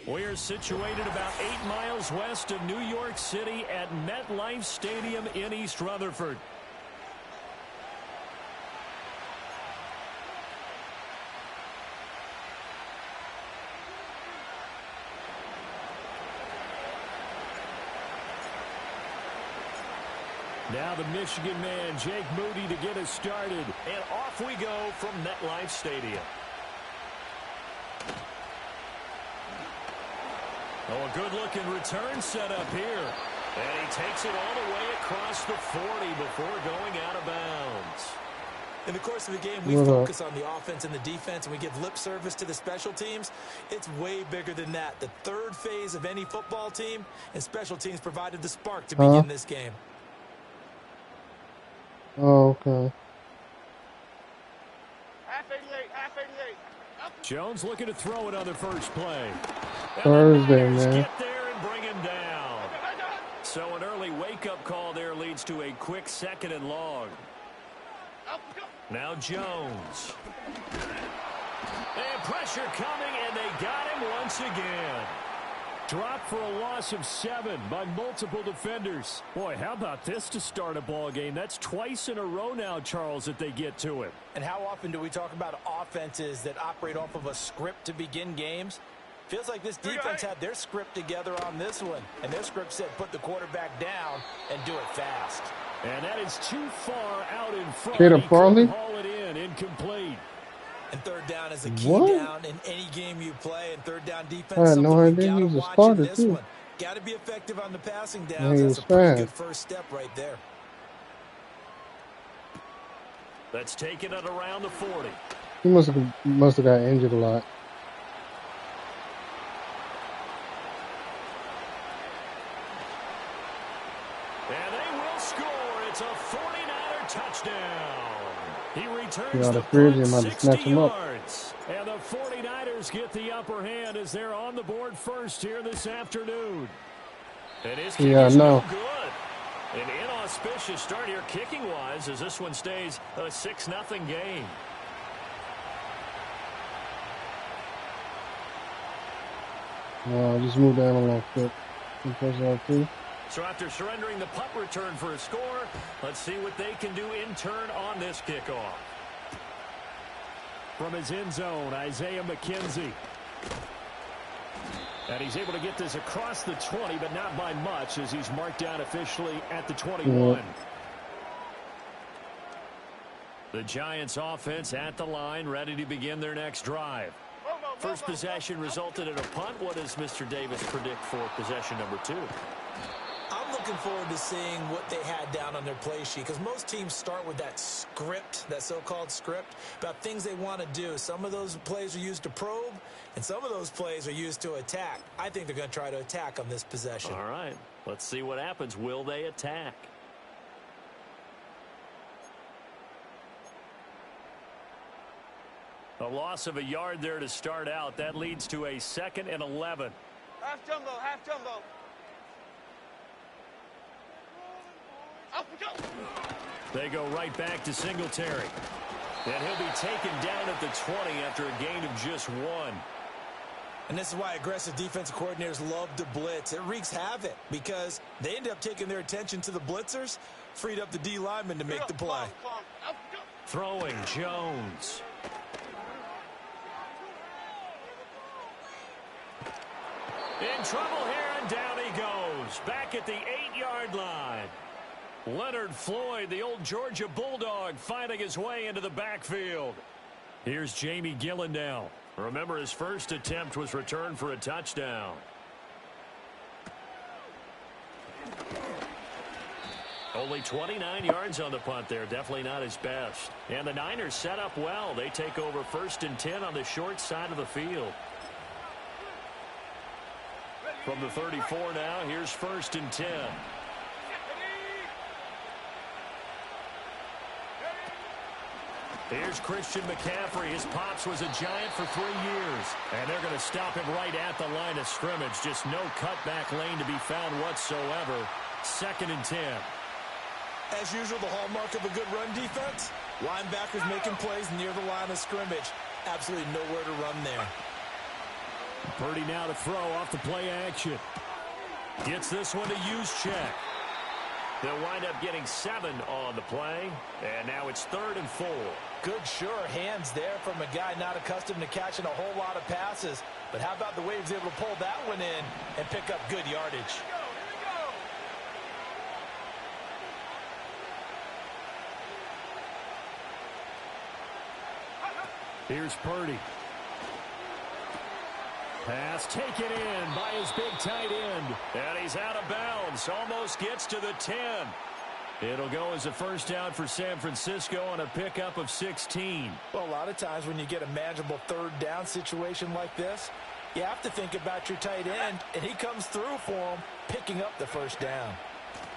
We're situated about 8 miles west of New York City at MetLife Stadium in East Rutherford. Now the Michigan man, Jake Moody, to get us started. And off we go from MetLife Stadium. Oh, a good-looking return set up here. And he takes it all the way across the 40 before going out of bounds. In the course of the game, we focus on the offense and the defense, and we give lip service to the special teams. It's way bigger than that. The third phase of any football team, and special teams provided the spark to begin this game. Oh, okay. Half 88, half 88. Jones looking to throw it on the first play. Thursday, man. Get there and bring him down. So an early wake-up call there leads to a quick 2nd and long. Now Jones. And pressure coming, and they got him once again. Dropped for a loss of 7 by multiple defenders. Boy, how about this to start a ball game? That's twice in a row now, Charles, that they get to it. And how often do we talk about offenses that operate off of a script to begin games? Feels like this defense had their script together on this one. And their script said put the quarterback down and do it fast. And that is too far out in front. Caleb Farley? Haul it in, incomplete. And third down is a key down in any game you play. And third down defense, I had no idea he was a starter, too. Got to be effective on the passing downs. Yeah, that's a pretty good first step right there. Let's take it at around the 40. He must have got injured a lot. And they will score. It's a 49er touchdown. He returns the punt 60 yards. And the 49ers get the upper hand as they're on the board first here this afternoon. And his kick is no good. An inauspicious start here kicking-wise as this one stays a 6-0 game. Just move down a little bit. So after surrendering the punt return for a score, let's see what they can do in turn on this kickoff. From his end zone, Isaiah McKenzie. And he's able to get this across the 20, but not by much as he's marked down officially at the 21. The Giants offense at the line, ready to begin their next drive. First possession resulted in a punt. What does Mr. Davis predict for possession number 2? I'm looking forward to seeing what they had down on their play sheet, because most teams start with that script, that so-called script, about things they want to do. Some of those plays are used to probe, and some of those plays are used to attack. I think they're going to try to attack on this possession. All right, let's see what happens. Will they attack? A loss of a yard there to start out. That leads to a 2nd and 11. Half jumbo, half jumbo. They go right back to Singletary. And he'll be taken down at the 20 after a gain of just 1. And this is why aggressive defensive coordinators love to blitz. It wreaks havoc because they end up taking their attention to the blitzers, freed up the D lineman to make the play. Throwing Jones. In trouble here, and down he goes. Back at the 8-yard line. Leonard Floyd, the old Georgia Bulldog, finding his way into the backfield. Here's Jamie Gillen now. Remember, his first attempt was returned for a touchdown. Only 29 yards on the punt there. Definitely not his best. And the Niners set up well. They take over 1st and 10 on the short side of the field. From the 34 now, here's 1st and 10. Here's Christian McCaffrey. His pops was a Giant for 3 years. And they're going to stop him right at the line of scrimmage. Just no cutback lane to be found whatsoever. 2nd and 10. As usual, the hallmark of a good run defense, linebackers making plays near the line of scrimmage. Absolutely nowhere to run there. Purdy now to throw off the play action. Gets this one to use check. They'll wind up getting 7 on the play. And now it's 3rd and 4. Good, sure hands there from a guy not accustomed to catching a whole lot of passes. But how about the way he was able to pull that one in and pick up good yardage? Here's Purdy. Pass taken in by his big tight end. And he's out of bounds. Almost gets to the 10. It'll go as a first down for San Francisco on a pickup of 16. Well, a lot of times when you get a manageable 3rd down situation like this, you have to think about your tight end, and he comes through for him, picking up the first down.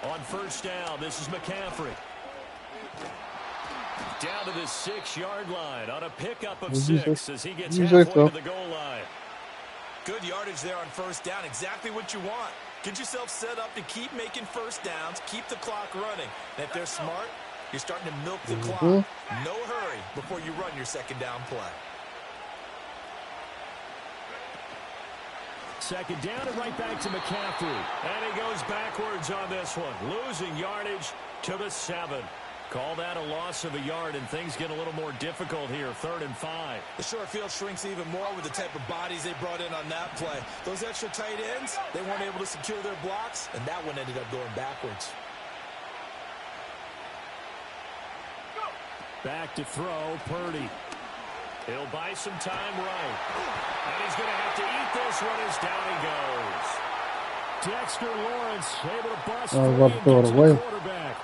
On first down, this is McCaffrey. Down to the 6-yard line on a pickup of 6 as he gets halfway to the goal line. Good yardage there on first down. Exactly what you want. Get yourself set up to keep making first downs, keep the clock running. And if they're smart, you're starting to milk the clock. No hurry before you run your second down play. Second down and right back to McCaffrey. And he goes backwards on this one, losing yardage to the 7. Call that a loss of a yard, and things get a little more difficult here. 3rd and 5. The short field shrinks even more with the type of bodies they brought in on that play. Those extra tight ends, they weren't able to secure their blocks, and that one ended up going backwards. Back to throw, Purdy. He'll buy some time right. And he's going to have to eat this one as down he goes. Dexter Lawrence able to bust free and get to the quarterback.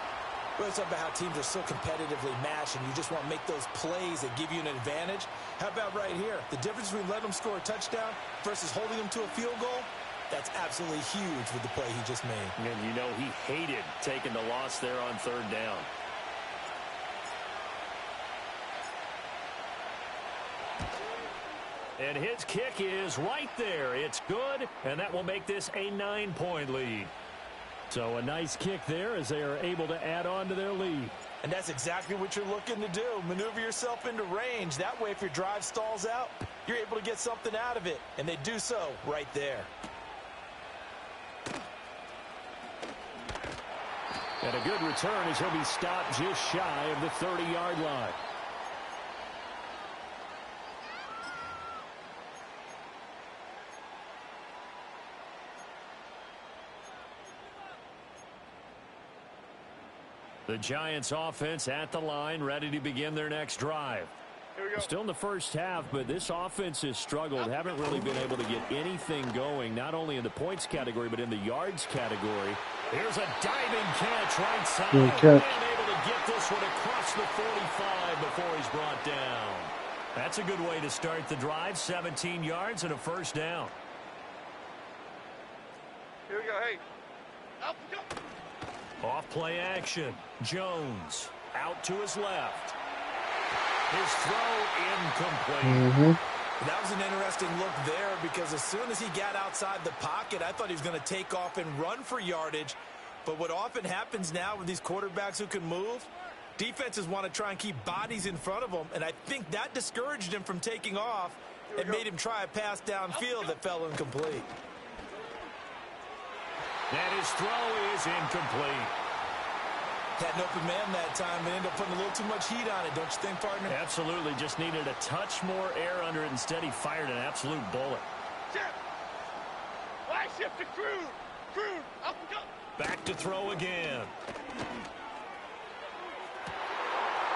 Well, it's about how teams are so competitively matched, and you just want to make those plays that give you an advantage. How about right here? The difference between letting them score a touchdown versus holding them to a field goal, that's absolutely huge with the play he just made. And you know he hated taking the loss there on 3rd down. And his kick is right there. It's good, and that will make this a 9-point lead. So a nice kick there as they are able to add on to their lead. And that's exactly what you're looking to do. Maneuver yourself into range. That way, if your drive stalls out, you're able to get something out of it. And they do so right there. And a good return as he'll be stopped just shy of the 30-yard line. The Giants offense at the line, ready to begin their next drive. Still in the first half, but this offense has struggled. Haven't really been able to get anything going, not only in the points category, but in the yards category. Here's a diving catch right side. And able to get this one across the 45 before he's brought down. That's a good way to start the drive. 17 yards and a first down. Here we go, hey. Up, go. Off play action. Jones out to his left. His throw incomplete. That was an interesting look there because as soon as he got outside the pocket, I thought he was going to take off and run for yardage. But what often happens now with these quarterbacks who can move, defenses want to try and keep bodies in front of them, and I think that discouraged him from taking off and made him try a pass downfield that fell incomplete. And his throw is incomplete. Had an open man that time and ended up putting a little too much heat on it, don't you think, partner? Absolutely. Just needed a touch more air under it. Instead, he fired an absolute bullet. Wide shift to Crude. Crude, up and go. Back to throw again.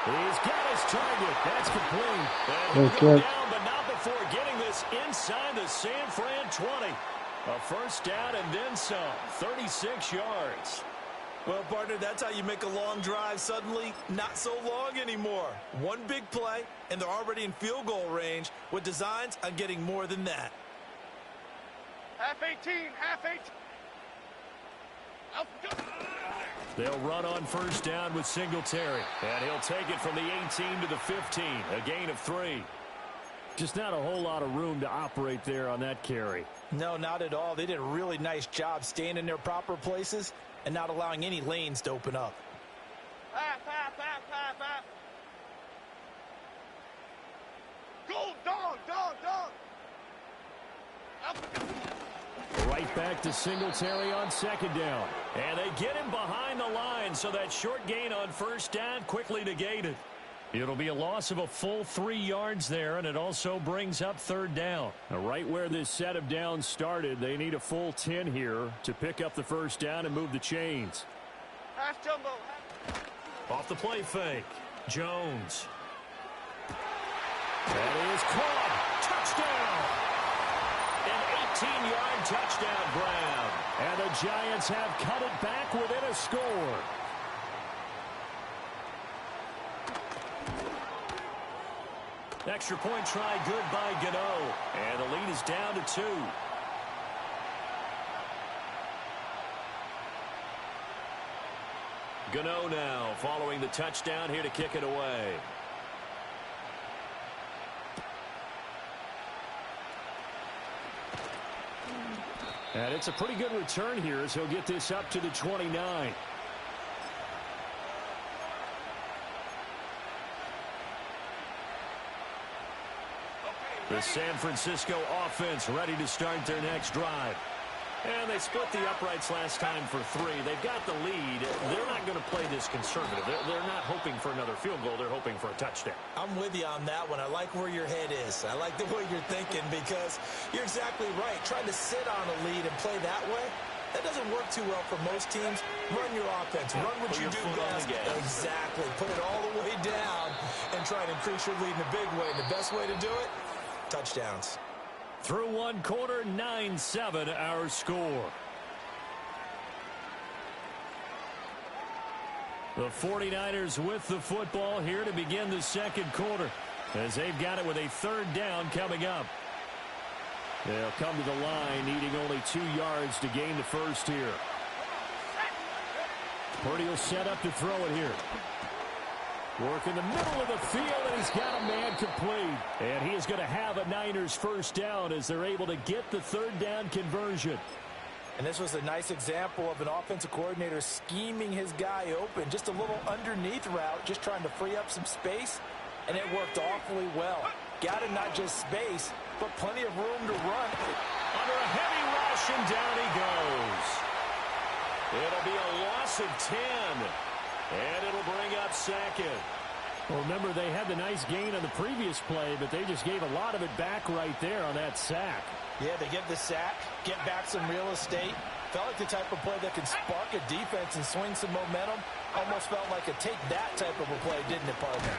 He's got his target. That's complete. And he'll go down, but not before getting this inside the San Fran 20. A first down and then some. 36 yards. Well, partner, that's how you make a long drive suddenly not so long anymore. One big play, and they're already in field goal range with designs on getting more than that. Half 18, half 18. Up, go. They'll run on first down with Singletary. And he'll take it from the 18 to the 15. A gain of 3. Just not a whole lot of room to operate there on that carry. No, not at all. They did a really nice job staying in their proper places and not allowing any lanes to open up. Half. Go, dog. Right back to Singletary on second down. And they get him behind the line, so that short gain on first down quickly negated. It'll be a loss of a full 3 yards there, and it also brings up third down. Now, right where this set of downs started, they need a full 10 here to pick up the first down and move the chains. Pass jumbo. Off the play fake. Jones. That is caught. Touchdown. An 18-yard touchdown grab. And the Giants have cut it back within a score. Extra point try good by Gano. And the lead is down to 2. Gano now following the touchdown here to kick it away. And it's a pretty good return here as he'll get this up to the 29. The San Francisco offense ready to start their next drive. And they split the uprights last time for 3. They've got the lead. They're not going to play this conservative. They're not hoping for another field goal. They're hoping for a touchdown. I'm with you on that one. I like where your head is. I like the way you're thinking because you're exactly right. Trying to sit on a lead and play that way, that doesn't work too well for most teams. Run your offense. Run what you do best. Exactly. Put it all the way down and try to increase your lead in a big way. And the best way to do it, touchdowns. Through one quarter, 9-7 our score. The 49ers with the football here to begin the second quarter as they've got it with a third down coming up. They'll come to the line needing only 2 yards to gain the first here. Purdy will set up to throw it here. Work in the middle of the field, and he's got a man complete. And he is going to have a Niners first down as they're able to get the third down conversion. And this was a nice example of an offensive coordinator scheming his guy open. Just a little underneath route, just trying to free up some space, and it worked awfully well. Got him not just space, but plenty of room to run. Under a heavy rush, and down he goes. It'll be a loss of 10. And it'll bring up second. Well, remember, they had the nice gain on the previous play, but they just gave a lot of it back right there on that sack. Yeah, they get the sack, get back some real estate. Felt like the type of play that can spark a defense and swing some momentum. Almost felt like a take-that type of a play, didn't it, partner?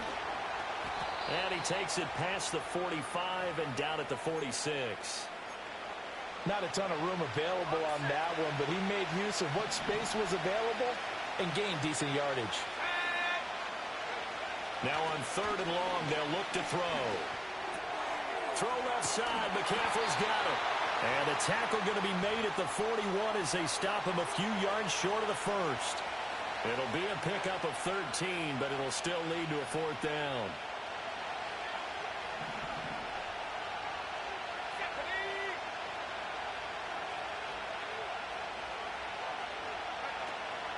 And he takes it past the 45 and down at the 46. Not a ton of room available on that one, but he made use of what space was available and gained decent yardage. Now on third and long, they'll look to throw. Throw left side. McCaffrey's got it. And the tackle going to be made at the 41 as they stop him a few yards short of the first. It'll be a pickup of 13, but it'll still lead to a fourth down.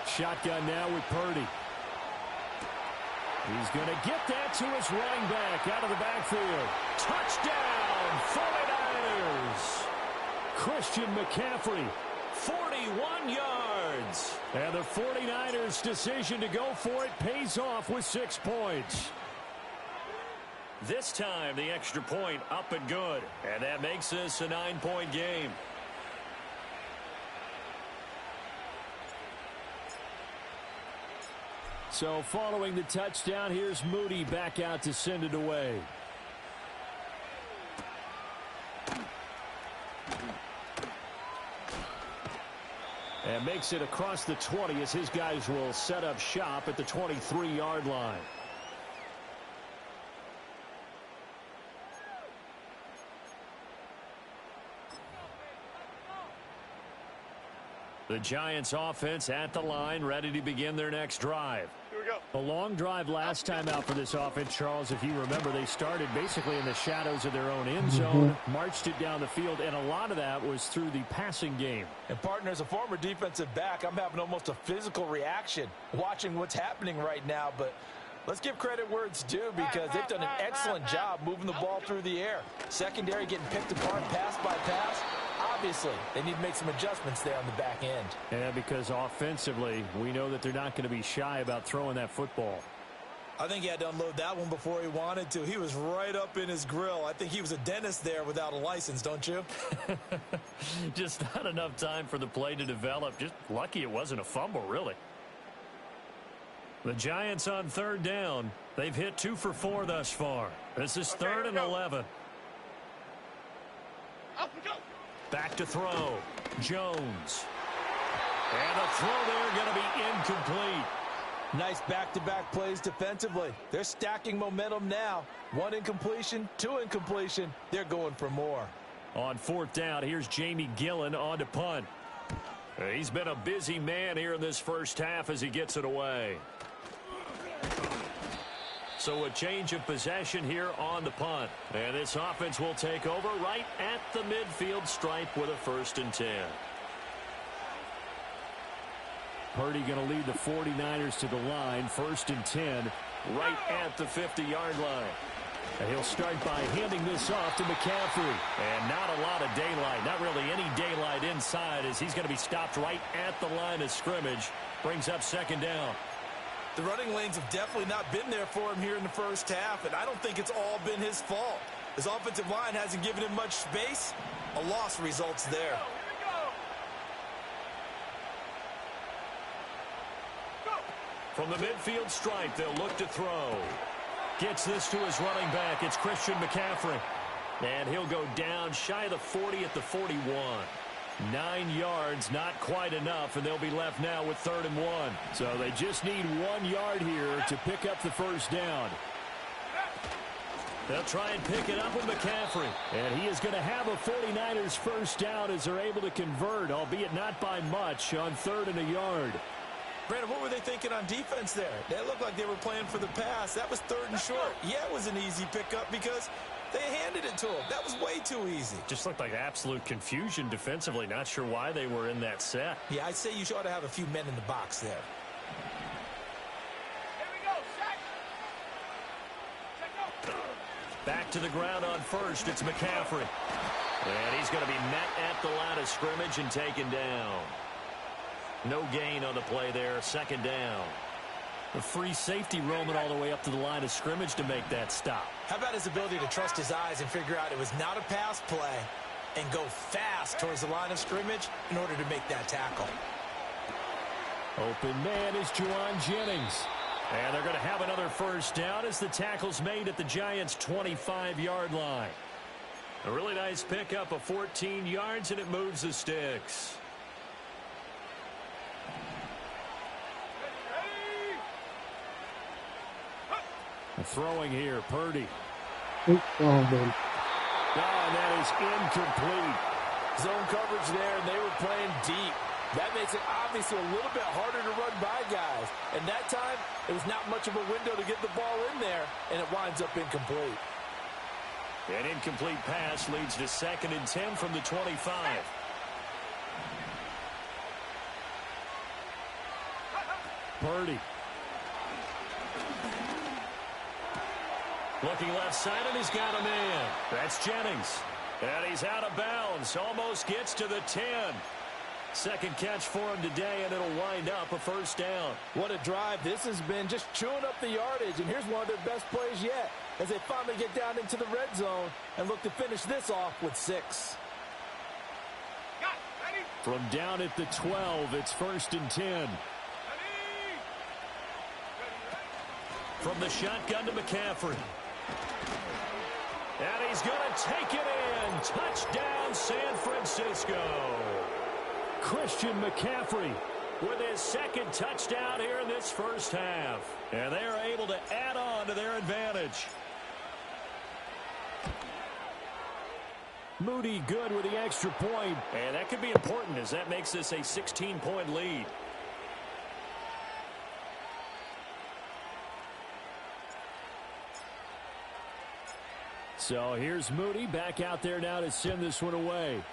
Shotgun now with Purdy. He's going to get that to his running back out of the backfield. Touchdown, 49ers. Christian McCaffrey, 41 yards. And the 49ers' decision to go for it pays off with 6 points. This time, the extra point up and good. And that makes this a 9-point game. So following the touchdown, here's Moody back out to send it away. And makes it across the 20 as his guys will set up shop at the 23-yard line. The Giants offense at the line, ready to begin their next drive. Here we go. A long drive last time out for this offense, Charles. If you remember, they started basically in the shadows of their own end zone, marched it down the field, and a lot of that was through the passing game. And, partner, as a former defensive back, I'm having almost a physical reaction watching what's happening right now. But let's give credit where it's due because they've done an excellent job moving the ball through the air. Secondary getting picked apart pass by pass. Obviously, they need to make some adjustments there on the back end. Yeah, because offensively, we know that they're not going to be shy about throwing that football. I think he had to unload that one before he wanted to. He was right up in his grill. I think he was a dentist there without a license, don't you? Just not enough time for the play to develop. Just lucky it wasn't a fumble, really. The Giants on third down. They've hit 2 for 4 thus far. This is third and 11. Up and go. Back to throw. Jones. And the throw there going to be incomplete. Nice back-to-back plays defensively. They're stacking momentum now. 1 incompletion, 2 incompletion. They're going for more. On fourth down, here's Jamie Gillen on to punt. He's been a busy man here in this first half as he gets it away. So a change of possession here on the punt. And this offense will take over right at the midfield stripe with a 1st and 10. Purdy going to lead the 49ers to the line. 1st and 10 right at the 50-yard line. And he'll start by handing this off to McCaffrey. And not a lot of daylight. Not really any daylight inside as he's going to be stopped right at the line of scrimmage. Brings up 2nd down. The running lanes have definitely not been there for him here in the first half, and I don't think it's all been his fault. His offensive line hasn't given him much space. A loss results there. From the midfield stripe, they'll look to throw. Gets this to his running back. It's Christian McCaffrey. And he'll go down shy of the 40 at the 41. 9 yards, not quite enough, and they'll be left now with 3rd and 1. So they just need 1 yard here to pick up the 1st down. They'll try and pick it up with McCaffrey. And he is going to have a 49ers 1st down as they're able to convert, albeit not by much, on 3rd and a yard. Brandon, what were they thinking on defense there? They looked like they were playing for the pass. That was 3rd and short. Yeah, it was an easy pickup because they handed it to him. That was way too easy. Just looked like absolute confusion defensively. Not sure why they were in that set. Yeah, I'd say you ought to have a few men in the box there. Here we go, sack. Check out. Back to the ground on 1st. It's McCaffrey. And he's going to be met at the line of scrimmage and taken down. No gain on the play there. 2nd down. A free safety roaming all the way up to the line of scrimmage to make that stop. How about his ability to trust his eyes and figure out it was not a pass play and go fast towards the line of scrimmage in order to make that tackle? Open man is Juwan Jennings. And they're going to have another 1st down as the tackle's made at the Giants' 25-yard line. A really nice pickup of 14 yards, and it moves the sticks. Throwing here, Purdy. Oh, man. And that is incomplete. Zone coverage there, and they were playing deep. That makes it obviously a little bit harder to run by guys. And that time, it was not much of a window to get the ball in there, and it winds up incomplete. An incomplete pass leads to 2nd and 10 from the 25. Purdy. Looking left side, and he's got a man. That's Jennings. And he's out of bounds. Almost gets to the 10. 2nd catch for him today, and it'll wind up a 1st down. What a drive. This has been just chewing up the yardage, and here's one of their best plays yet as they finally get down into the red zone and look to finish this off with 6. From down at the 12, it's 1st and 10. From the shotgun to McCaffrey. And he's going to take it in. Touchdown, San Francisco. Christian McCaffrey with his 2nd touchdown here in this first half. And they are able to add on to their advantage. Moody good with the extra point. And that could be important as that makes this a 16-point lead. So here's Moody back out there now to send this one away.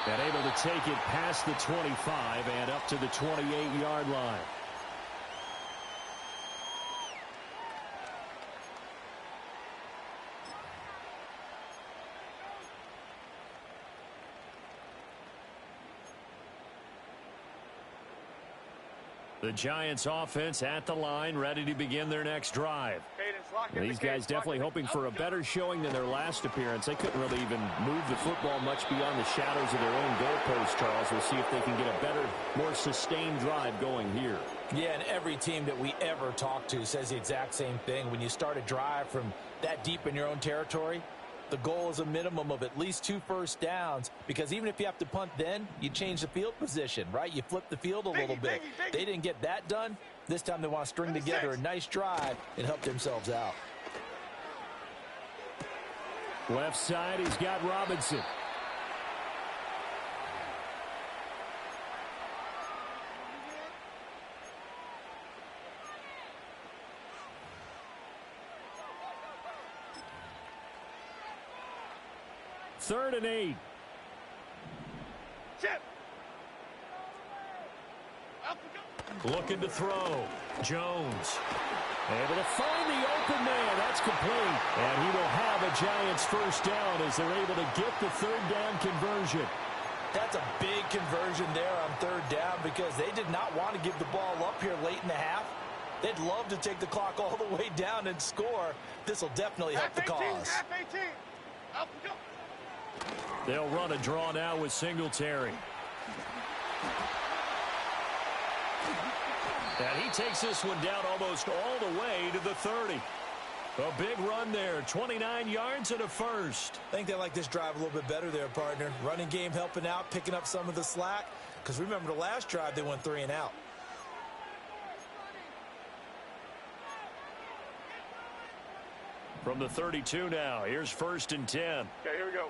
And able to take it past the 25 and up to the 28-yard line. The Giants offense at the line, ready to begin their next drive. These guys definitely hoping for a better showing than their last appearance. They couldn't really even move the football much beyond the shadows of their own goalpost, Charles. We'll see if they can get a better, more sustained drive going here. Yeah, and every team that we ever talk to says the exact same thing. When you start a drive from that deep in your own territory, the goal is a minimum of at least 2 first downs, because even if you have to punt then, you change the field position, right? You flip the field a little bit. They didn't get that done. This time they want to string together a nice drive and help themselves out. Left side, he's got Robinson. Third and 8. Chip. Looking to throw. Jones. Able to find the open man. That's complete. And he will have a Giants first down as they're able to get the third down conversion. That's a big conversion there on third down, because they did not want to give the ball up here late in the half. They'd love to take the clock all the way down and score. This will definitely help the cause. Half 18. Up we go. They'll run a draw now with Singletary. And he takes this one down almost all the way to the 30. A big run there, 29 yards and a first. I think they like this drive a little bit better there, partner. Running game helping out, picking up some of the slack. Because remember, the last drive, they went 3 and out. From the 32 now, here's 1st and 10. Okay, here we go.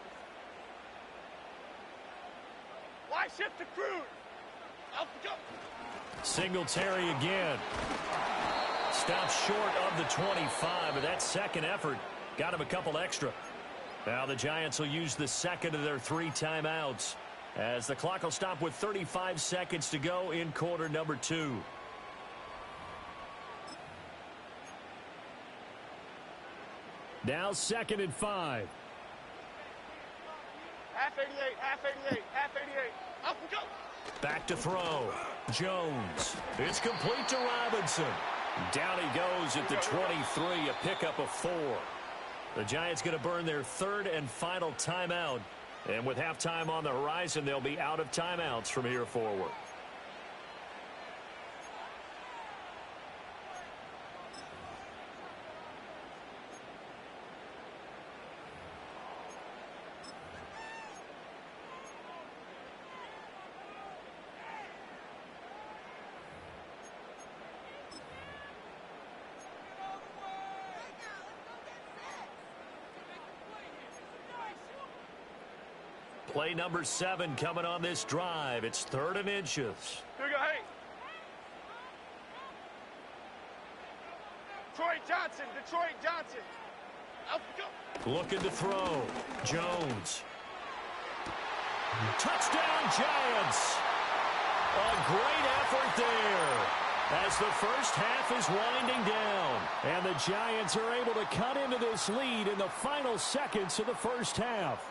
Why shift to Cruz? Up we go. Singletary again. Stops short of the 25, but that second effort got him a couple extra. Now the Giants will use the second of their 3 timeouts, as the clock will stop with 35 seconds to go in quarter number 2. Now 2nd and 5. Half 88, half 88, half 88. Up we go. Back to throw. Jones. It's complete to Robinson. Down he goes at the 23, a pickup of 4. The Giants going to burn their 3rd and final timeout. And with halftime on the horizon, they'll be out of timeouts from here forward. Play number 7 coming on this drive. It's 3rd and inches. Here we go, hey. Detroit Johnson. Up we go. Looking to throw. Jones. Touchdown, Giants. A great effort there, as the first half is winding down. And the Giants are able to cut into this lead in the final seconds of the first half.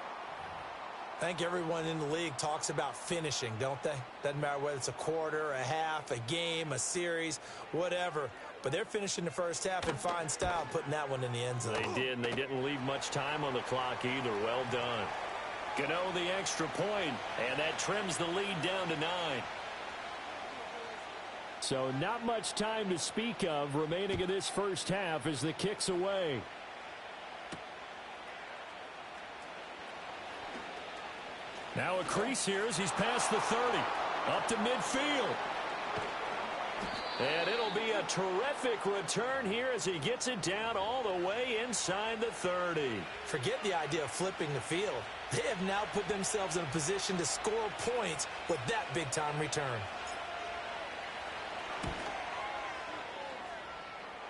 I think everyone in the league talks about finishing, don't they? Doesn't matter whether it's a quarter, a half, a game, a series, whatever. But they're finishing the first half in fine style, putting that one in the end zone. They did, and they didn't leave much time on the clock either. Well done. Gano the extra point, and that trims the lead down to 9. So not much time to speak of remaining in this first half as the kick's away. Now a crease here as he's past the 30. Up to midfield. And it'll be a terrific return here as he gets it down all the way inside the 30. Forget the idea of flipping the field. They have now put themselves in a position to score points with that big-time return.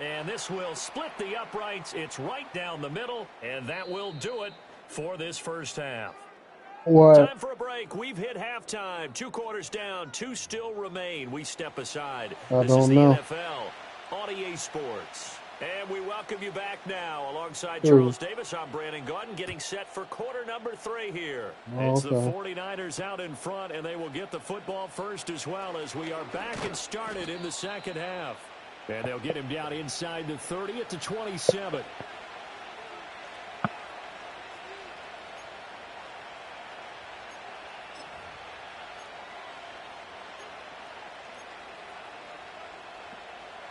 And this will split the uprights. It's right down the middle, and that will do it for this first half. What? Time for a break. We've hit halftime. 2 quarters down. 2 still remain. We step aside. I This is don't the know. NFL on EA Sports. And we welcome you back now. Alongside Charles Davis, I'm Brandon Gaudin, getting set for quarter number 3 here. It's the 49ers out in front, and they will get the football first as well as we are back and started in the second half. And they'll get him down inside the 30 at the 27.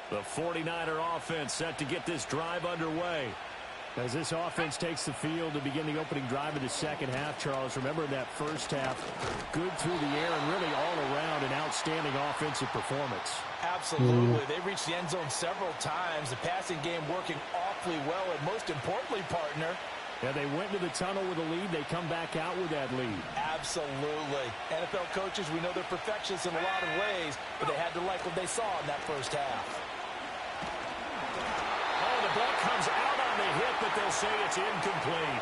The 49er offense set to get this drive underway. As this offense takes the field to begin the opening drive of the second half, Charles, remember that first half, good through the air and really all around an outstanding offensive performance. Absolutely. They reached the end zone several times. The passing game working awfully well, and most importantly, partner, yeah, they went to the tunnel with a lead. They come back out with that lead. Absolutely. NFL coaches, we know they're perfectionists in a lot of ways, but they had to like what they saw in that first half. Oh, the ball comes out on the hit, but they'll say it's incomplete.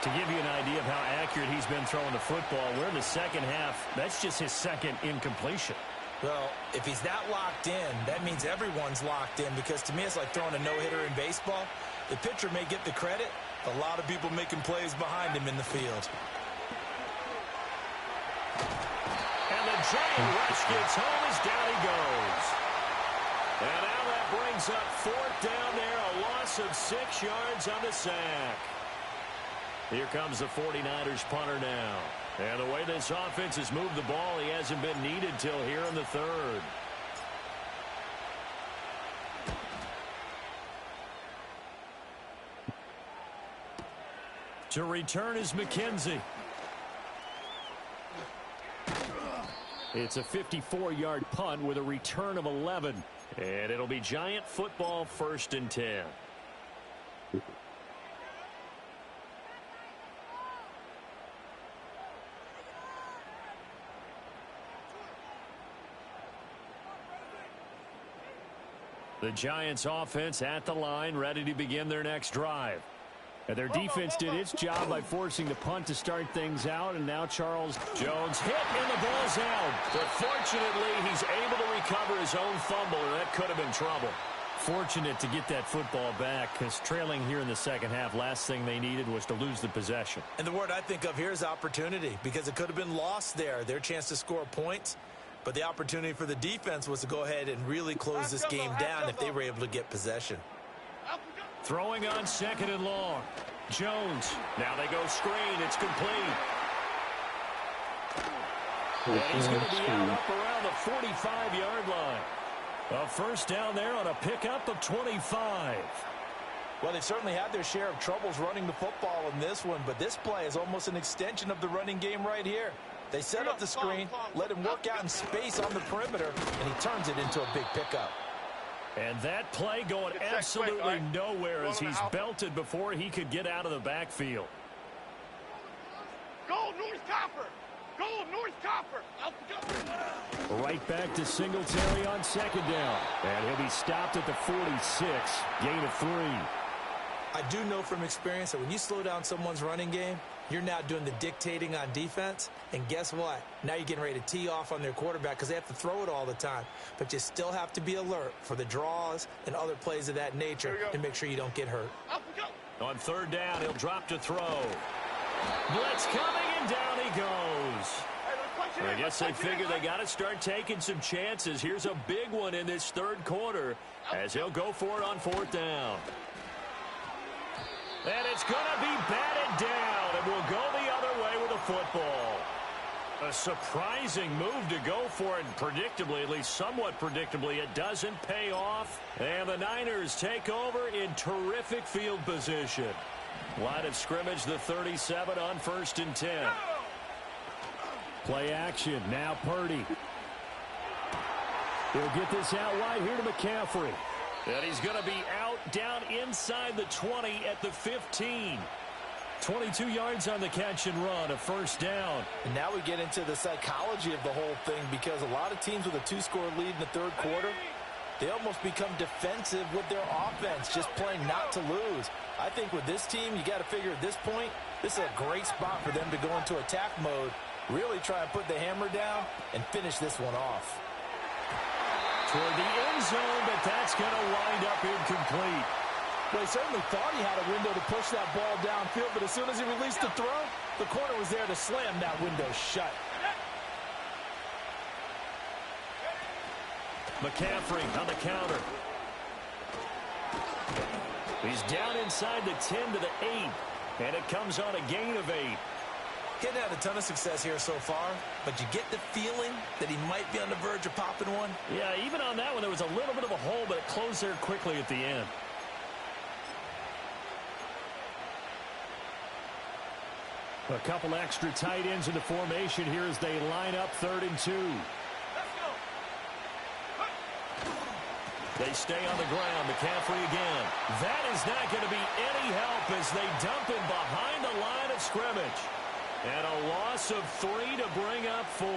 To give you an idea of how accurate he's been throwing the football, we're in the second half. That's just his second incompletion. Well, if he's that locked in, that means everyone's locked in, because to me it's like throwing a no-hitter in baseball. The pitcher may get the credit, a lot of people making plays behind him in the field. And the giant rush gets home as down he goes. And now that brings up fourth down there, a loss of 6 yards on the sack. Here comes the 49ers punter now. And the way this offense has moved the ball, he hasn't been needed till here in the third. To return is McKenzie. It's a 54-yard punt with a return of 11. And it'll be Giant football, 1st and 10. The Giants offense at the line, ready to begin their next drive. And their defense did its job by forcing the punt to start things out. And now Charles Jones hit and the ball's out. But fortunately, he's able to recover his own fumble, and that could have been trouble. Fortunate to get that football back, because trailing here in the second half, last thing they needed was to lose the possession. And the word I think of here is opportunity, because it could have been lost there. Their chance to score points. But the opportunity for the defense was to go ahead and really close this game down if they were able to get possession. Throwing on 2nd and long. Jones. Now they go screen. It's complete. And he's going to be out up around the 45-yard line. A first down there on a pickup of 25. Well, they certainly had their share of troubles running the football in this one, but this play is almost an extension of the running game right here. They set up the screen, let him work out in space on the perimeter, and he turns it into a big pickup. And that play going absolutely nowhere as he's belted before he could get out of the backfield. Go, North Copper! Go, North Copper! Right back to Singletary on 2nd down. And he'll be stopped at the 46, gain of 3. I do know from experience that when you slow down someone's running game, you're now doing the dictating on defense. And guess what? Now you're getting ready to tee off on their quarterback because they have to throw it all the time. But you still have to be alert for the draws and other plays of that nature and make sure you don't get hurt. On 3rd down, he'll drop to throw. Blitz coming, and down he goes. I guess they figure they got to start taking some chances. Here's a big one in this 3rd quarter as he'll go for it on 4th down. And it's going to be batted down, and we'll go the other way with the football. A surprising move to go for it, and predictably, at least somewhat predictably, it doesn't pay off. And the Niners take over in terrific field position. Line of scrimmage, the 37 on 1st and 10. Play action, now Purdy. He'll get this out wide here to McCaffrey. And he's going to be out down inside the 20 at the 15. 22 yards on the catch and run, a 1st down. And now we get into the psychology of the whole thing, because a lot of teams with a 2-score lead in the 3rd quarter, they almost become defensive with their offense, just playing not to lose. I think with this team, you got to figure at this point, this is a great spot for them to go into attack mode, really try and put the hammer down and finish this one off. toward the end zone, but that's going to wind up incomplete. Well, he certainly thought he had a window to push that ball downfield, but as soon as he released the throw, the corner was there to slam that window shut. McCaffrey on the counter. He's down inside the 10 to the 8, and it comes on a gain of 8. He hasn't had a ton of success here so far, but you get the feeling that he might be on the verge of popping one. Yeah, even on that one, there was a little bit of a hole, but it closed there quickly at the end. A couple extra tight ends in the formation here as they line up 3rd and 2. They stay on the ground. McCaffrey again. That is not going to be any help as they dump him behind the line of scrimmage. And a loss of 3 to bring up 4.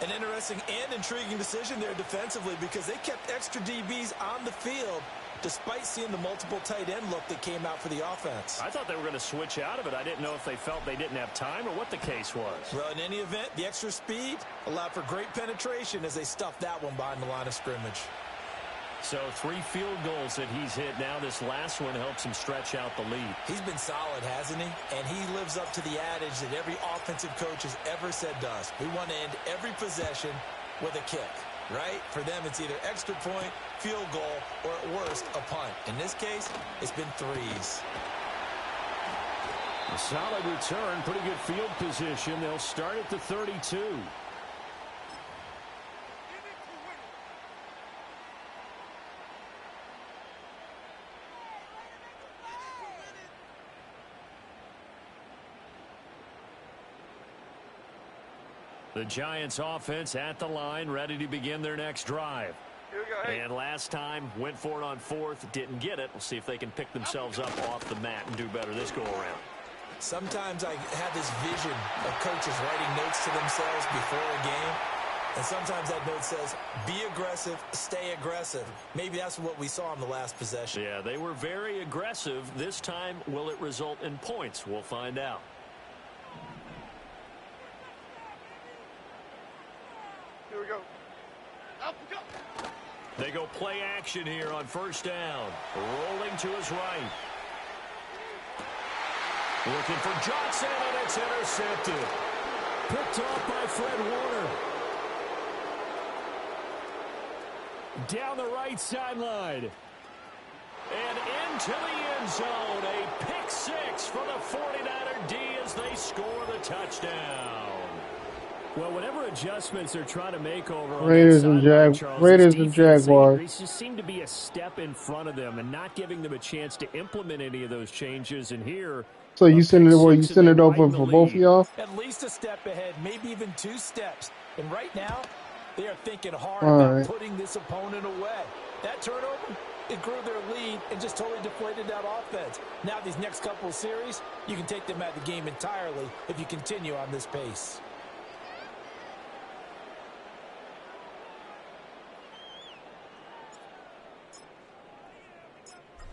An interesting and intriguing decision there defensively because they kept extra DBs on the field despite seeing the multiple tight end look that came out for the offense. I thought they were going to switch out of it. I didn't know if they felt they didn't have time or what the case was. Well, in any event, the extra speed allowed for great penetration as they stuffed that one behind the line of scrimmage. So 3 field goals that he's hit now. This last one helps him stretch out the lead. He's been solid, hasn't he? And he lives up to the adage that every offensive coach has ever said to us. We want to end every possession with a kick, right? For them, it's either extra point, field goal, or at worst, a punt. In this case, it's been 3s. A solid return, pretty good field position. They'll start at the 32. The Giants offense at the line, ready to begin their next drive. Here we go. Hey. And last time, went for it on 4th, didn't get it. We'll see if they can pick themselves up off the mat and do better this go-around. Sometimes I have this vision of coaches writing notes to themselves before a game. And sometimes that note says, be aggressive, stay aggressive. Maybe that's what we saw in the last possession. Yeah, they were very aggressive. This time, will it result in points? We'll find out. Here we go. Up, go. They go play action here on 1st down. Rolling to his right. Looking for Johnson, and it's intercepted. Picked off by Fred Warner. Down the right sideline. And into the end zone. A pick 6 for the 49er D as they score the touchdown. Well, whatever adjustments they're trying to make over on Raiders and Jaguars. They just seem to be a step in front of them and not giving them a chance to implement any of those changes. And here, so you send it over. You send it over for both of y'all. At least a step ahead, maybe even 2 steps. And right now, they are thinking hard about putting this opponent away. That turnover, it grew their lead and just totally deflated that offense. Now these next couple of series, you can take them out of the game entirely if you continue on this pace.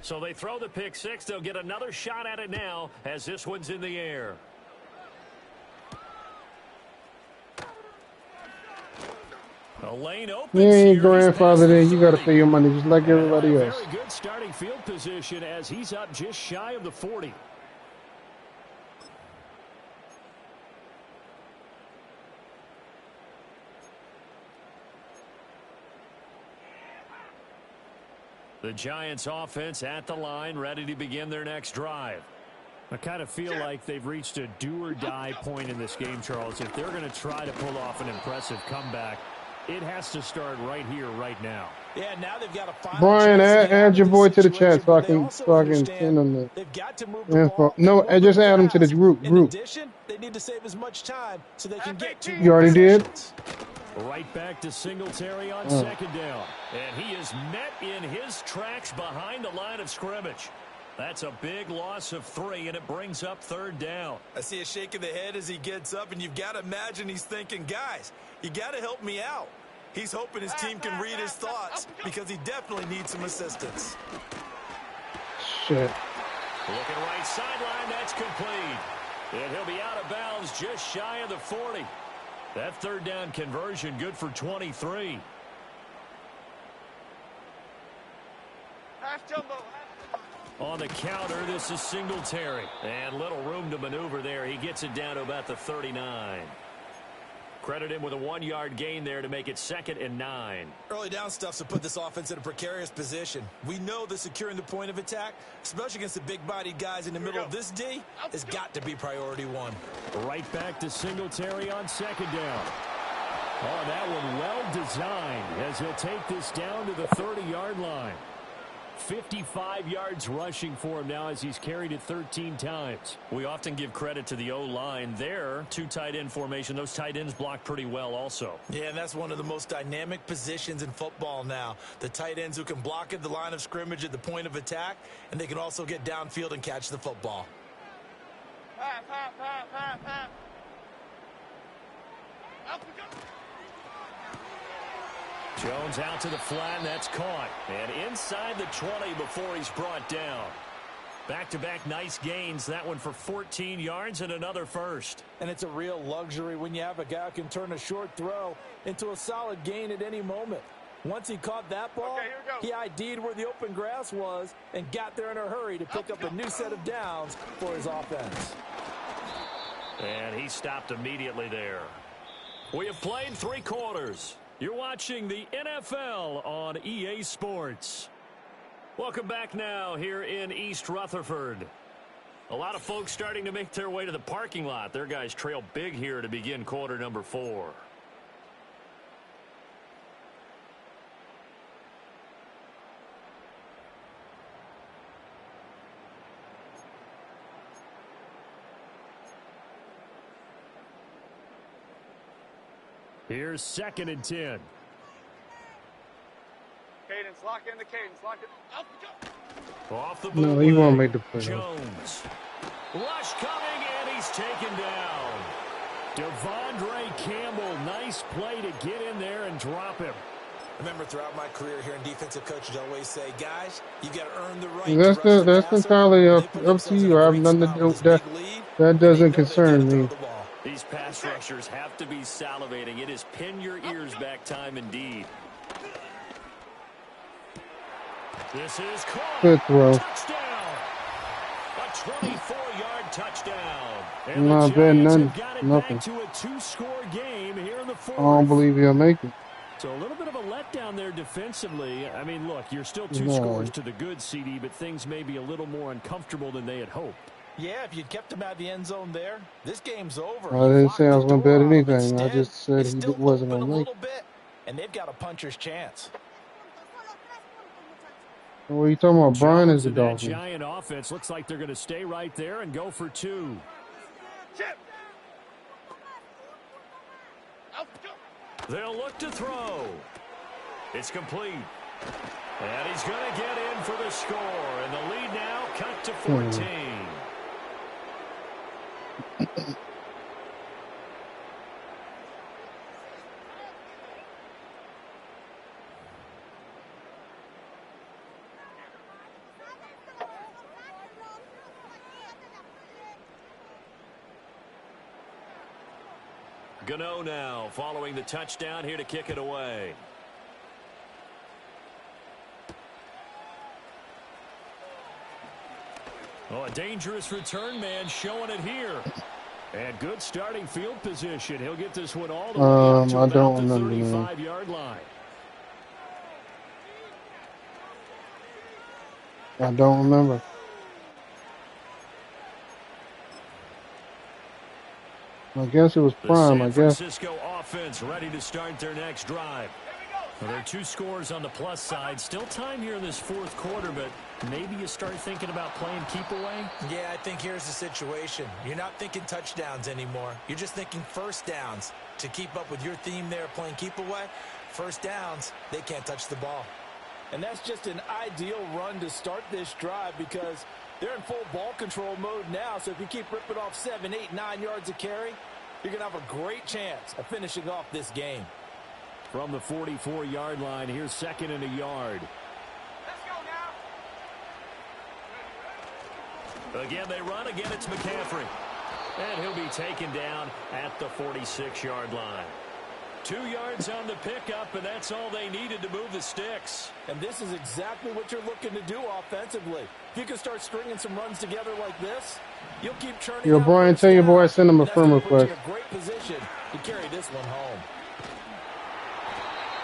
So they throw the pick 6. They'll get another shot at it now as this one's in the air. A lane opens. You ain't grandfather there. You got to pay your money just like everybody else. Very good starting field position as he's up just shy of the 40. The Giants offense at the line, ready to begin their next drive. I kind of feel like they've reached a do-or-die point in this game, Charles. If they're going to try to pull off an impressive comeback, it has to start right here, right now. Yeah, now they've got to find Brian, add your boy to the chat so I can send him the info. No, just add him to the group. In addition, they need to save as much time so they can get to you already did? Right back to Singletary on 2nd down. And he is met in his tracks behind the line of scrimmage. That's a big loss of 3, and it brings up 3rd down. I see a shake of the head as he gets up, and you've got to imagine he's thinking, guys, you got to help me out. He's hoping his team can read his thoughts because he definitely needs some assistance. Shit. Looking right sideline, that's complete. And he'll be out of bounds just shy of the 40. That 3rd down conversion good for 23. On the counter, this is Singletary. And little room to maneuver there. He gets it down to about the 39. Credit him with a 1-yard gain there to make it 2nd and 9. Early down stuff's to put this offense in a precarious position. We know that securing the point of attack, especially against the big-bodied guys in the middle of this D, has got to be priority one. Right back to Singletary on 2nd down. Oh, that one well designed as he'll take this down to the 30-yard line. 55 yards rushing for him now as he's carried it 13 times. We often give credit to the O-line there. 2 tight end formation. Those tight ends block pretty well also. Yeah, and that's one of the most dynamic positions in football now. The tight ends who can block at the line of scrimmage at the point of attack, and they can also get downfield and catch the football. Jones out to the flat, and that's caught. And inside the 20 before he's brought down. Back-to-back nice gains. That one for 14 yards and another first. And it's a real luxury when you have a guy who can turn a short throw into a solid gain at any moment. Once he caught that ball, he ID'd where the open grass was and got there in a hurry to pick up a new set of downs for his offense. And he stopped immediately there. We have played 3 quarters. You're watching the NFL on EA Sports. Welcome back now here in East Rutherford. A lot of folks starting to make their way to the parking lot. Their guys trail big here to begin quarter number 4. Here's 2nd and 10. Cadence, lock in the cadence. Lock it. Off the No, he won't make the play. Jones. Rush coming, and he's taken down. Devondre Campbell, nice play to get in there and drop him. Remember, throughout my career here in defensive coaches always say, guys, you got to earn the right. That's entirely up to you. I have nothing to do with that. That doesn't concern me. These pass rushers have to be salivating. It is pin your ears back time indeed. This is caught. Good throw. Touchdown. A 24-yard touchdown. And Not bad, none, nothing. back to a 2-score game here in the fourth. I don't believe he'll make it. So a little bit of a letdown there defensively. I mean, look, you're still 2 scores to the good, CD, but things may be a little more uncomfortable than they had hoped. Yeah, if you'd kept him out of the end zone there, this game's over. I didn't say I was going to bet anything. Instead, I just said he wasn't going to make it. Bit, and they've got a puncher's chance. What are you talking about? Brian is the Dolphins. Giant offense looks like they're going to stay right there and go for 2. They'll look to throw. It's complete. And he's going to get in for the score. And the lead now cut to 14. Gano now following the touchdown here to kick it away. Oh, a dangerous return man showing it here. And good starting field position. He'll get this one all the way up to about the 35-yard line. I don't remember. I guess it was prime, I guess. San Francisco offense ready to start their next drive. Well, there are 2 scores on the plus side. Still time here in this fourth quarter, but maybe you start thinking about playing keep away? Yeah, I think here's the situation. You're not thinking touchdowns anymore. You're just thinking first downs. To keep up with your theme there, playing keep away, first downs, they can't touch the ball. And that's just an ideal run to start this drive because they're in full ball control mode now. So if you keep ripping off 7, 8, 9 yards of carry, you're going to have a great chance of finishing off this game. From the 44-yard line, here's 2nd and a yard. Let's go now. Again, they run. Again, it's McCaffrey. And he'll be taken down at the 46-yard line. 2 yards on the pickup, and that's all they needed to move the sticks. And this is exactly what you're looking to do offensively. If you can start stringing some runs together like this, you'll keep churning. Yo, Brian, tell your boy I send him a firm request. Put you in a great position to carry this one home.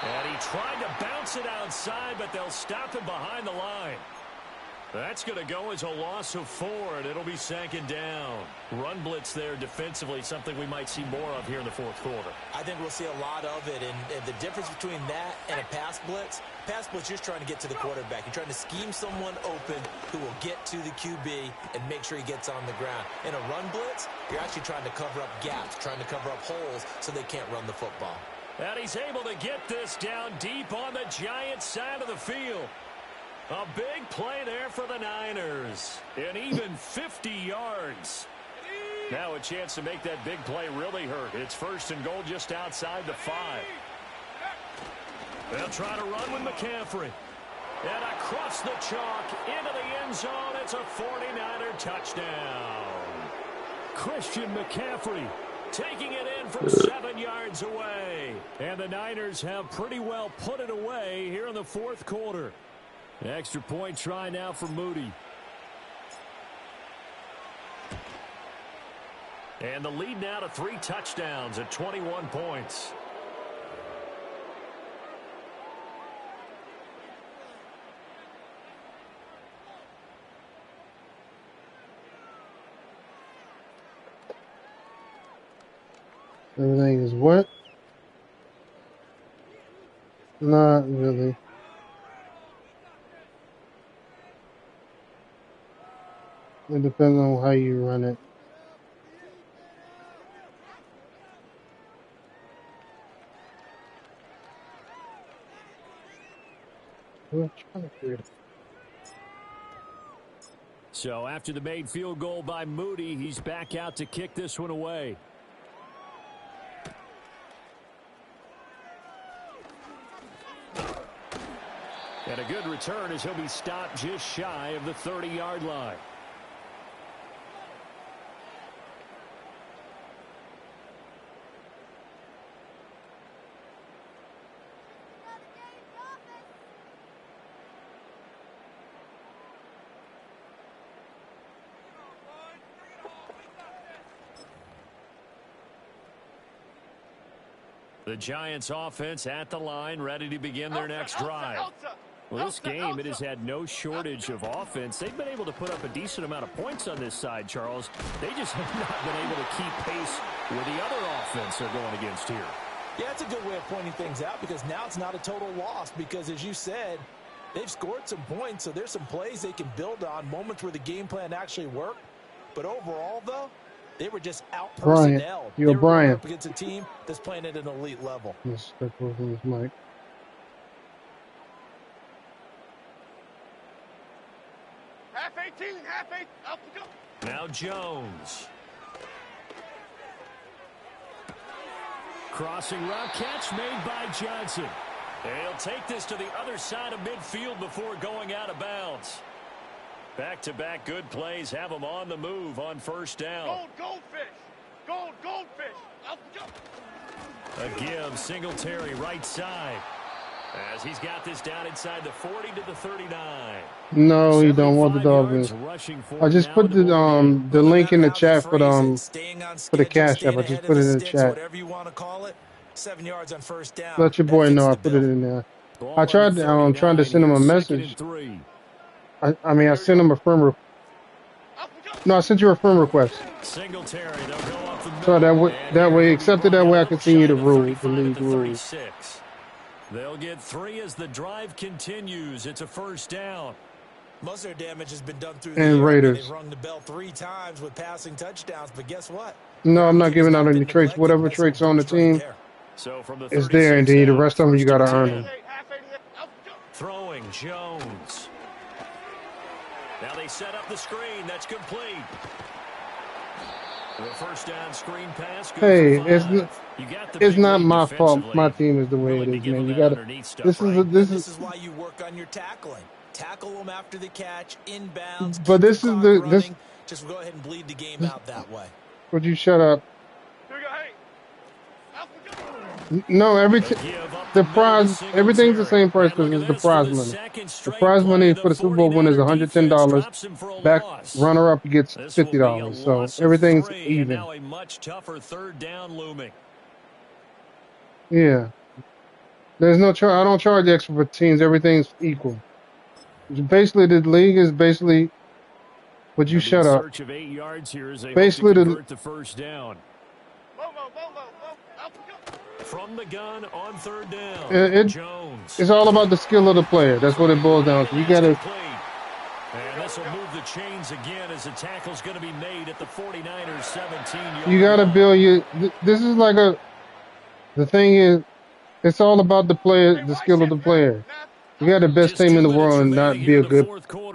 And he tried to bounce it outside, but they'll stop him behind the line. That's going to go as a loss of 4, and it'll be 2nd down. Run blitz there defensively, something we might see more of here in the 4th quarter. I think we'll see a lot of it, and the difference between that and a pass blitz, you're trying to get to the quarterback. You're trying to scheme someone open who will get to the QB and make sure he gets on the ground. In a run blitz, you're actually trying to cover up gaps, trying to cover up holes so they can't run the football. And he's able to get this down deep on the Giants' side of the field. A big play there for the Niners. And even 50 yards. Now a chance to make that big play really hurt. It's 1st and goal just outside the 5. They'll try to run with McCaffrey. And across the chalk into the end zone. It's a 49er touchdown. Christian McCaffrey taking it in from 7 yards away. And the Niners have pretty well put it away here in the 4th quarter. Extra point try now for Moody. And the lead now to 3 touchdowns at 21 points. Everything is what? Not really. It depends on how you run it. So after the made field goal by Moody, he's back out to kick this one away. And a good return as he'll be stopped just shy of the 30-yard line. The Giants offense at the line, ready to begin their next drive. Well, this game, it has had no shortage of offense. They've been able to put up a decent amount of points on this side, Charles. They just have not been able to keep pace with the other offense they're going against here. Yeah, it's a good way of pointing things out because now it's not a total loss because, as you said, they've scored some points, so there's some plays they can build on, moments where the game plan actually worked. But overall, though, they were just out-personnelled. You're Brian. Up against a team that's playing at an elite level. Let's step over from this mic. Half 18, half 8, up we go. Now Jones. Crossing route catch made by Johnson. He'll take this to the other side of midfield before going out of bounds. Back-to-back good plays have them on the move on 1st down. Goldfish. Goldfish. Up we go. A give, Singletary right side. As he's got this down inside the 40 to the 39. No, you don't want the Dolphins. I just put the link in the chat for the Cash App. I just put it in the chat. Whatever you want to call it. 7 yards on 1st down. Let your boy know I put it in there. I tried trying to send him a message. I mean, I sent him a firm request. No, I sent you a firm request. Singletary, they'll go up the so that way, accepted that way, I continue the league rules. They'll get 3 as the drive continues. It's a 1st down. Most of their damage has been done through and the Raiders. They've rung the bell 3 times with passing touchdowns, but guess what? No, I'm not giving out any traits. Whatever traits on the team is there, and then the rest of them you got to earn them. Throwing Jones. Now they set up the screen. That's complete. The 1st down screen pass. Hey, it's not my fault. My team is the way it is, man. You got to. This is why you work on your tackling. Tackle them after the catch, inbounds. But this is this. Just go ahead and bleed the game out that way. Would you shut up? Here we go. Hey. No, everything. The prize, everything's the same price because it's the prize money. The prize money for the Super Bowl winner is $110. Back runner-up gets $50. So everything's even. Now a much tougher third down looming. Yeah. There's no charge. I don't charge extra for teams. Everything's equal. Basically, the league is basically. Would you shut up? Search of 8 yards here as they basically, convert the first down. From the gun on third down. Jones. It's all about the skill of the player. That's what it boils down to. You got to. And this will move the chains again as the tackle's going to be made at the 49ers 17-yard. You got to build your. This is like a. The thing is, it's all about the player, the skill of the player. You got the best team in the world and not be a good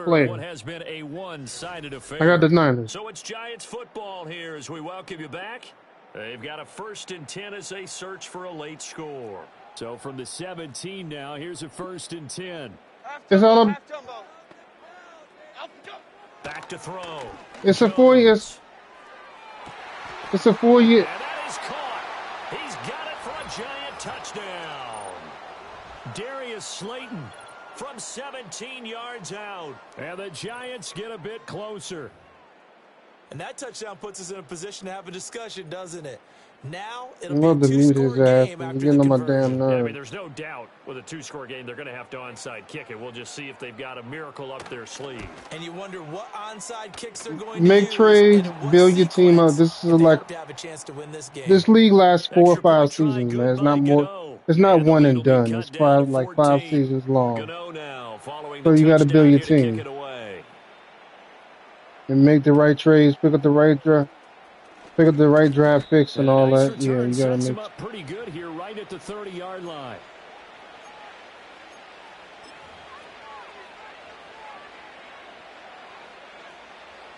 player. What has been a one-sided affair. I got the Niners. So it's Giants football here as we welcome you back. They've got a 1st and 10 as they search for a late score. So from the 17 now, here's a 1st and 10. It's all back to throw. It's a 4 years. It's a 4 year. And that is caught. He's got it for a giant touchdown. Darius Slayton from 17 yards out. And the Giants get a bit closer. And that touchdown puts us in a position to have a discussion, doesn't it? Now, it'll be a two-score game after the conversion. Yeah, I mean, there's no doubt with a 2-score game, they're going to have to onside kick it. We'll just see if they've got a miracle up their sleeve. And you wonder what onside kicks they're going to make trades, build your team up. This is like this league lasts 4 or 5 seasons, man. It's not more. It's not one and done. It's 5 seasons long. So you got to build your team and make the right trades, pick up the right draft picks and all that. Yeah, you got to make. Up pretty good here, right at the 30-yard line.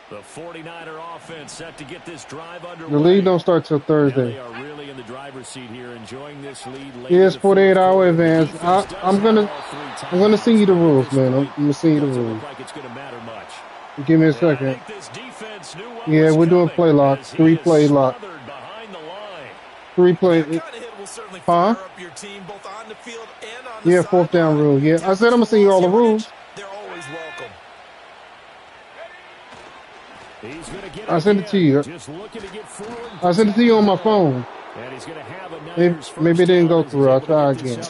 The 49er offense set to get this drive underway. The league don't start till Thursday. They are really in the driver's seat here, enjoying this lead. Yes, 48-hour advance. I'm gonna send you the rules, man. I'm gonna send you the rules. Like it's gonna matter much. Give me a second. Yeah, we're doing play lock. 3 play lock. 3 play. Huh? Yeah, 4th down rule. Yeah, I said I'm gonna send you all the rules. They're always welcome. I sent it to you. I sent it to you on my phone. Maybe it didn't go through. I'll try again.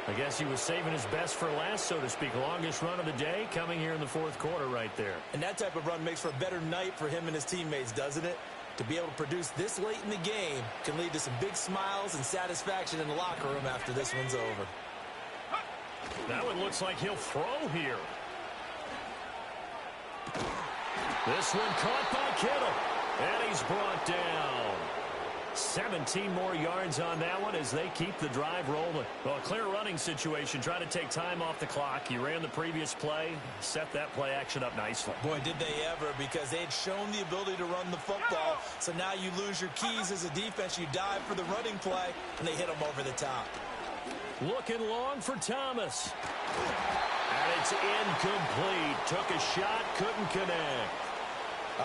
I guess he was saving his best for last, so to speak. Longest run of the day coming here in the 4th quarter right there. And that type of run makes for a better night for him and his teammates, doesn't it? To be able to produce this late in the game can lead to some big smiles and satisfaction in the locker room after this one's over. That one looks like he'll throw here. This one caught by Kittle, and he's brought down. 17 more yards on that one as they keep the drive rolling. Well, a clear running situation. Try to take time off the clock. You ran the previous play, set that play action up nicely. Boy, did they ever, because they had shown the ability to run the football. So now you lose your keys as a defense. You dive for the running play, and they hit them over the top. Looking long for Thomas. And it's incomplete. Took a shot, couldn't connect.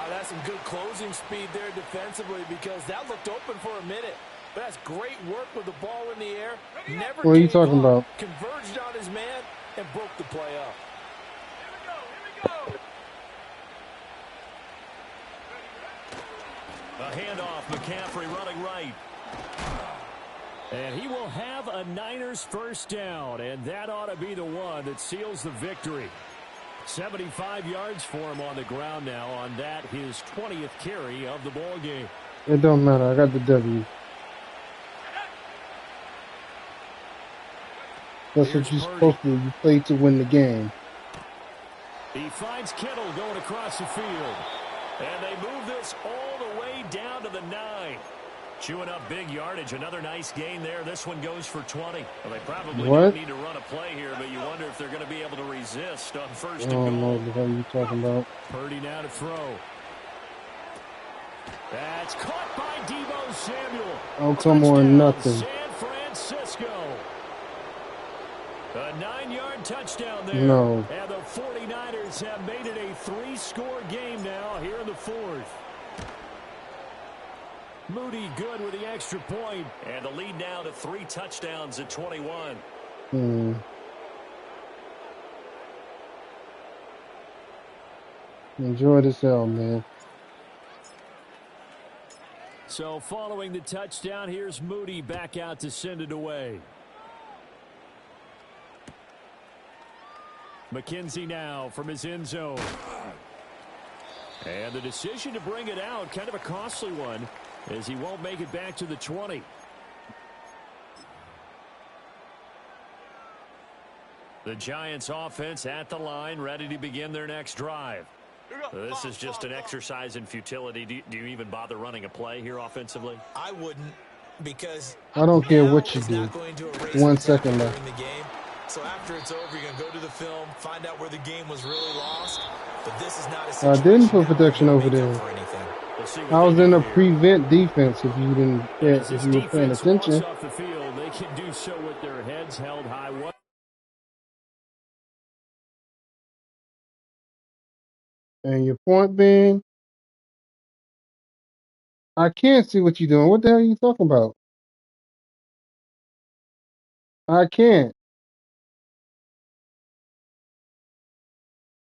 That's some good closing speed there defensively because that looked open for a minute. But that's great work with the ball in the air. Never what are you talking about? Converged on his man and broke the play up. Here we go. A handoff, McCaffrey running right. And he will have a Niners 1st down, and that ought to be the one that seals the victory. 75 yards for him on the ground now on that, his 20th carry of the ball game. It don't matter. I got the W. That's what you're supposed to do. You play to win the game. He finds Kittle going across the field. And they move this all the way down to the 9. Chewing up big yardage. Another nice gain there. This one goes for 20. Well, they probably don't need to run a play here, but you wonder if they're going to be able to resist on 1st and goal. I don't know what you talking about. Purdy now to throw. That's caught by Deebo Samuel. Oh, come on, nothing. San Francisco. A 9-yard touchdown there. No. And the 49ers have made it a 3-score game now here in the 4th. Moody good with the extra point. And the lead now to 3 touchdowns at 21. Enjoy this L, man. So following the touchdown, here's Moody back out to send it away. McKenzie now from his end zone. And the decision to bring it out, kind of a costly one, as he won't make it back to the 20. The Giants offense at the line, ready to begin their next drive. This is just an exercise in futility. Do you even bother running a play here offensively? I wouldn't, because I don't care what you do. not going to erase 1 second left. during the game. So after it's over, you're going to go to the film, find out where the game was really lost. But this is not a situation. I didn't put protection over there. I was in a prevent defense. If you didn't, if you were paying attention. Off the field, they can do so with their heads held high. And your point being, I can't see what you're doing. What the hell are you talking about? I can't.